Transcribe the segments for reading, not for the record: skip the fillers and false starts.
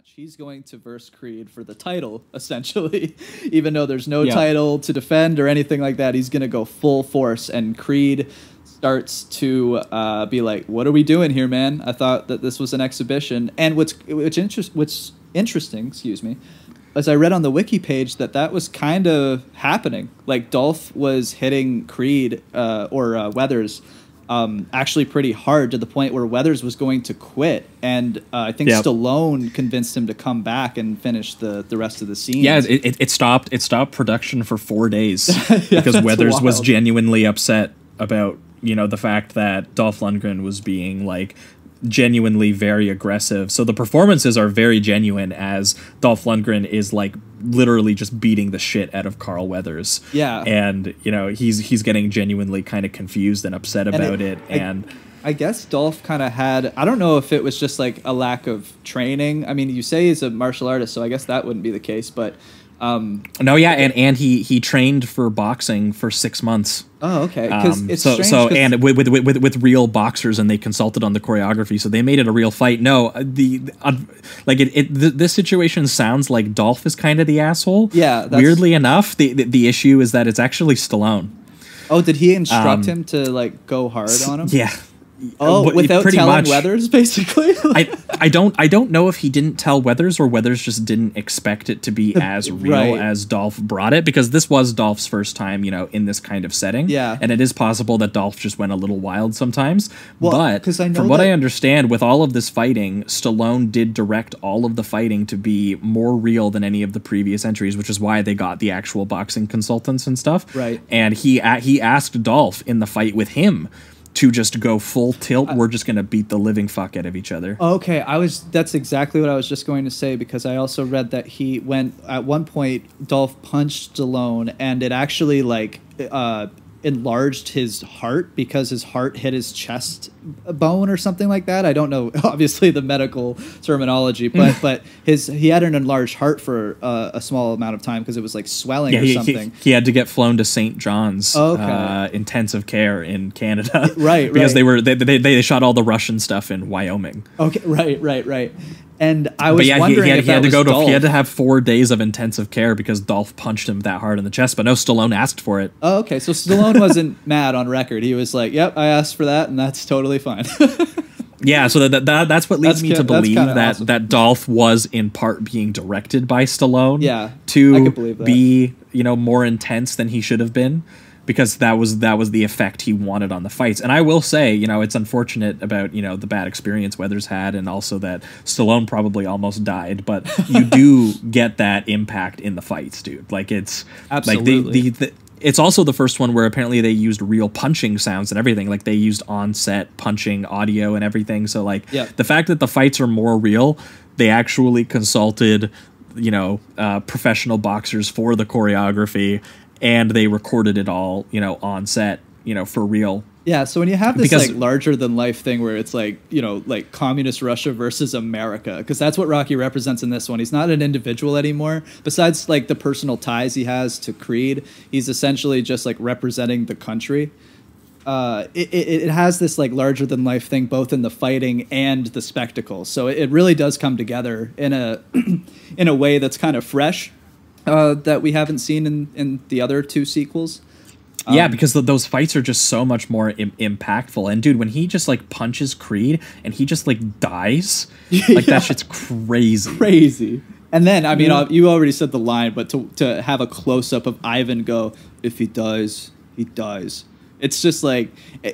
match, he's going to verse Creed for the title, essentially. Even though there's no title to defend or anything like that, he's going to go full force, and Creed starts to be like, what are we doing here, man? I thought that this was an exhibition. And what's interesting, excuse me, as I read on the wiki page, that was kind of happening. Like, Dolph was hitting Creed or Weathers actually pretty hard, to the point where Weathers was going to quit, and I think Stallone convinced him to come back and finish the rest of the scene. Yeah, it stopped production for 4 days because Weathers was genuinely upset about, you know, the fact that Dolph Lundgren was being like genuinely very aggressive. So the performances are very genuine, as Dolph Lundgren is like literally just beating the shit out of Carl Weathers. Yeah. And, you know, he's getting genuinely kind of confused and upset about it. And I guess Dolph kind of had, I don't know if it was just like a lack of training. I mean, you say he's a martial artist, so I guess that wouldn't be the case, but no, yeah, and he trained for boxing for 6 months. Oh, okay. Because it's strange, and with real boxers, and they consulted on the choreography, so they made it a real fight. No, this situation sounds like Dolph is kind of the asshole. Yeah. Weirdly enough, the issue is that it's actually Stallone. Oh, did he instruct him to like go hard on him? Yeah. Oh, without telling Weathers, basically? I don't know if he didn't tell Weathers, or Weathers just didn't expect it to be as real as Dolph brought it, because this was Dolph's first time, you know, in this kind of setting. Yeah. And it is possible that Dolph just went a little wild sometimes. Well, but from what I understand, with all of this fighting, Stallone did direct all of the fighting to be more real than any of the previous entries, which is why they got the actual boxing consultants and stuff. Right. And he asked Dolph in the fight with him to just go full tilt. We're just going to beat the living fuck out of each other. Okay, that's exactly what I was just going to say, because I also read that he went, at one point, Dolph punched Stallone, and it actually, like, enlarged his heart, because his heart hit his chest bone or something like that. I don't know, obviously, the medical terminology, but he had an enlarged heart for a small amount of time, because it was like swelling or something. He had to get flown to St. John's intensive care in Canada, right? Because they shot all the Russian stuff in Wyoming. Okay, right. And I was wondering if that was Dolph. He had to have 4 days of intensive care because Dolph punched him that hard in the chest. But no, Stallone asked for it. Oh, okay. So Stallone wasn't mad on record. He was like, "Yep, I asked for that, and that's totally fine." Yeah, so that's what leads me to believe that awesome. that Dolph was in part being directed by Stallone. Yeah, to I can believe that. Be, you know, more intense than he should have been, because that was the effect he wanted on the fights. And I will say, you know, it's unfortunate about, you know, the bad experience Weathers had, and also that Stallone probably almost died, but you do get that impact in the fights, dude. Like, it's absolutely like it's also the first one where apparently they used real punching sounds and everything. Like, they used on-set punching audio and everything. So, like, the fact that the fights are more real, they actually consulted, you know, professional boxers for the choreography, and they recorded it all, you know, on set, you know, for real. Yeah, so when you have this like larger than life thing where it's like, you know, like communist Russia versus America, because that's what Rocky represents in this one. He's not an individual anymore. Besides like the personal ties he has to Creed, he's essentially just like representing the country. It has this like larger than life thing both in the fighting and the spectacle. So it really does come together in a in a way that's kind of fresh, that we haven't seen in the other two sequels. Yeah, because those fights are just so much more impactful. And dude, when he just like punches Creed and he just like dies, like that shit's crazy. And then, I mean, you already said the line, but to have a close up of Ivan go, "If he dies, he dies." It's just like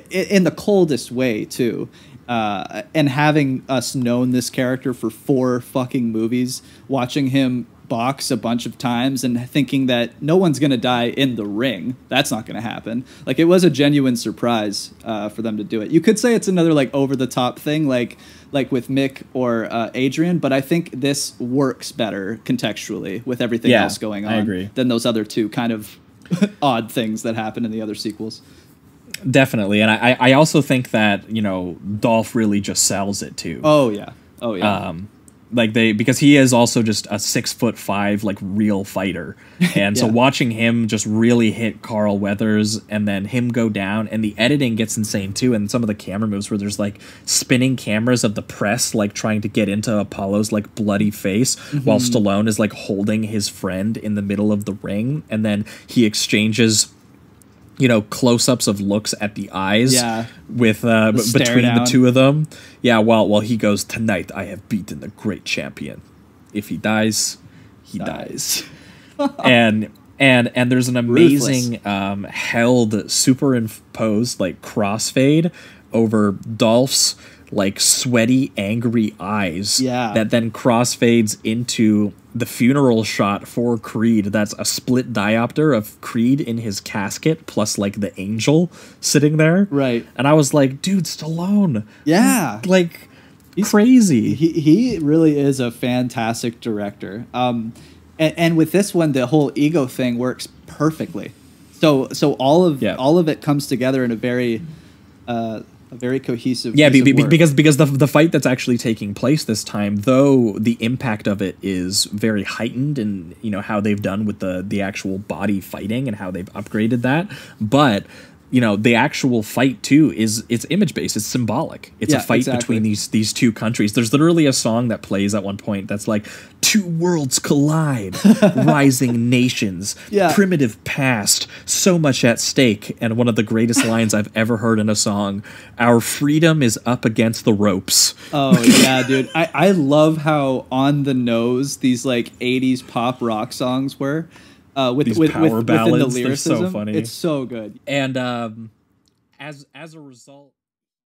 in the coldest way too. And having us known this character for 4 fucking movies, watching him box a bunch of times and thinking that no one's going to die in the ring. That's not going to happen. Like, it was a genuine surprise for them to do it. You could say it's another like over the top thing, like with Mick or Adrian, but I think this works better contextually with everything else going on. I agree. Than those other two kind of odd things that happen in the other sequels. Definitely. And I also think that, you know, Dolph really just sells it too. Oh yeah. like because he is also just a 6'5" like real fighter, and so watching him just really hit Carl Weathers and then him go down, and the editing gets insane too, and some of the camera moves where there's like spinning cameras of the press like trying to get into Apollo's like bloody face while Stallone is like holding his friend in the middle of the ring, and then he exchanges close-ups of looks at the eyes with between the two of them. Yeah, while he goes, "Tonight I have beaten the great champion. If he dies, he dies." and there's an amazing held superimposed like crossfade over Dolph's like sweaty, angry eyes that then crossfades into the funeral shot for Creed. That's a split diopter of Creed in his casket plus like the angel sitting there. Right. And I was like, dude, Stallone. Yeah. Like, he's crazy. He really is a fantastic director. And with this one, the whole ego thing works perfectly. So all of it comes together in a very cohesive because the fight that's actually taking place this time, though the impact of it is very heightened, and how they've done with the actual body fighting and how they've upgraded that, but the actual fight too it's image based, it's symbolic. It's a fight between these two countries. There's literally a song that plays at one point that's like, "Two worlds collide, rising nations, primitive past, so much at stake," and one of the greatest lines I've ever heard in a song, "Our freedom is up against the ropes." Oh yeah, dude. I love how on the nose these like 80s pop rock songs were. With power ballads, within the lyricism, they're so funny. It's so good. And as a result.